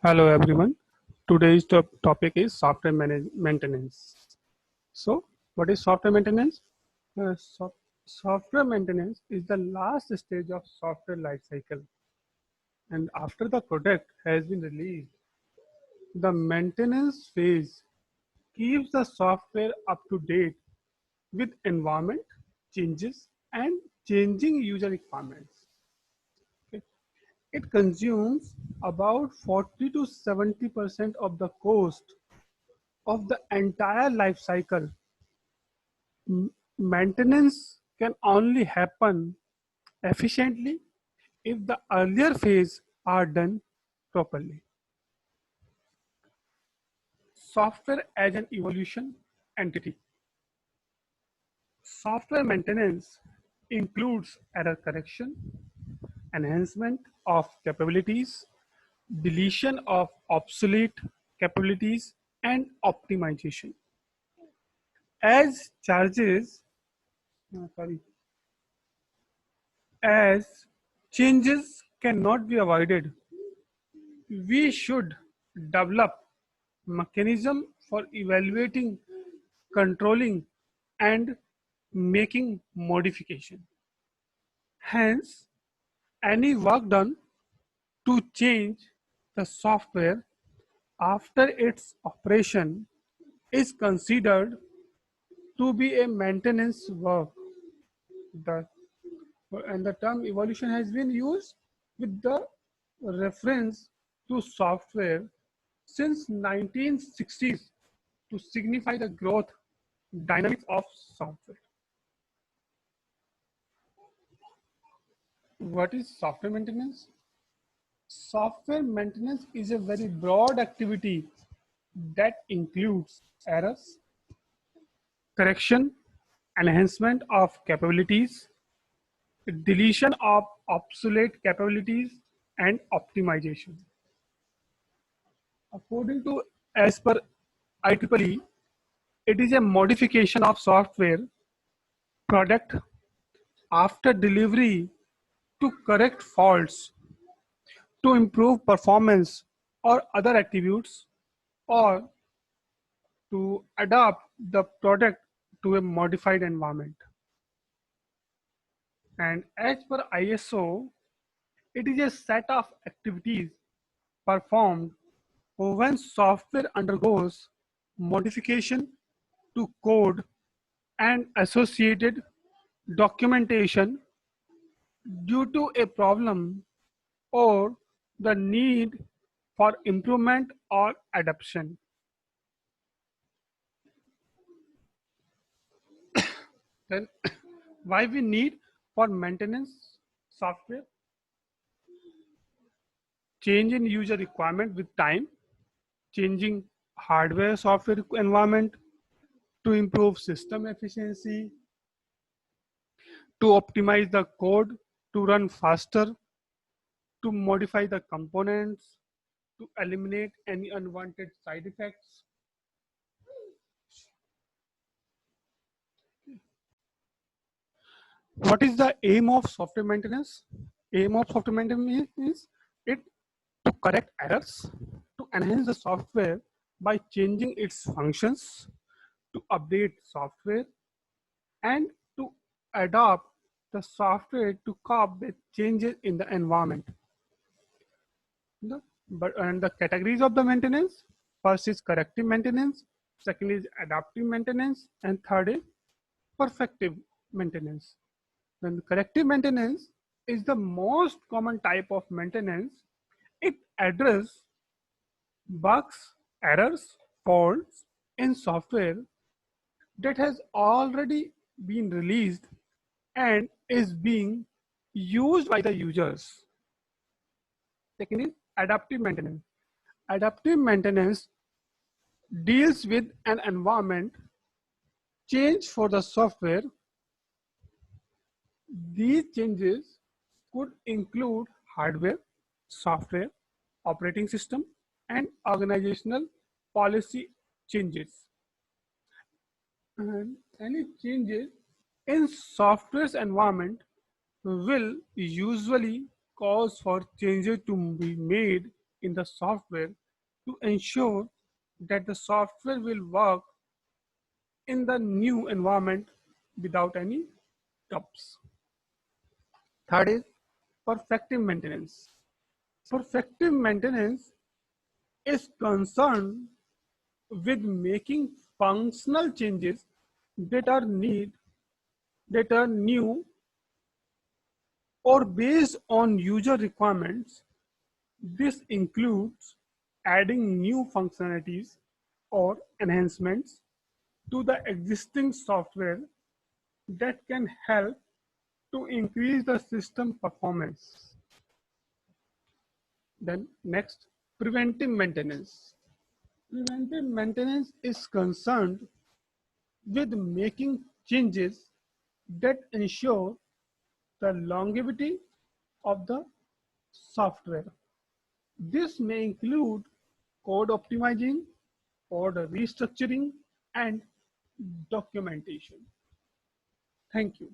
Hello everyone. Today's topic is software maintenance. So, what is software maintenance? Software maintenance is the last stage of software lifecycle, and after the product has been released, the maintenance phase keeps the software up to date with environment changes and changing user requirements. Okay. It consumes about 40 to 70% of the cost of the entire life cycle. Maintenance can only happen efficiently if the earlier phase are done properly. Software as an evolution entity. Software maintenance includes error correction, enhancement of capabilities, deletion of obsolete capabilities, and optimization. As charges, sorry, as changes cannot be avoided, we should develop mechanism for evaluating, controlling, and making modification. Hence, any work done to change the software after its operation is considered to be a maintenance work. The, and the term evolution has been used with the reference to software since 1960s to signify the growth dynamics of software. What is software maintenance? Software maintenance is a very broad activity that includes errors, correction, enhancement of capabilities, deletion of obsolete capabilities, and optimization. According to as per IEEE, it is a modification of software product after delivery to correct faults, to improve performance or other attributes, or to adapt the product to a modified environment. And as per ISO, it is a set of activities performed when software undergoes modification to code and associated documentation due to a problem or the need for improvement or adoption. Then why we need for maintenance software? Change in user requirement with time, changing hardware software environment to improve system efficiency, to optimize the code to run faster, to modify the components, to eliminate any unwanted side effects. What is the aim of software maintenance? Aim of software maintenance is it to correct errors, to enhance the software by changing its functions, to update software, and to adapt the software to cope with changes in the environment. And the categories of the maintenance: first is corrective maintenance, second is adaptive maintenance, and third is perfective maintenance. Then corrective maintenance is the most common type of maintenance. It addresses bugs, errors, faults in software that has already been released and is being used by the users. Second is adaptive maintenance. Adaptive maintenance deals with an environment change for the software. These changes could include hardware, software, operating system, and organizational policy changes. And any changes in software's environment will usually cause for changes to be made in the software to ensure that the software will work in the new environment without any gaps. Third is perfective maintenance. Perfective maintenance is concerned with making functional changes that are that are new or based on user requirements. This includes adding new functionalities or enhancements to the existing software that can help to increase the system performance. Then next, preventive maintenance. Preventive maintenance is concerned with making changes that ensure the longevity of the software. This may include code optimizing, code restructuring, and documentation. Thank you.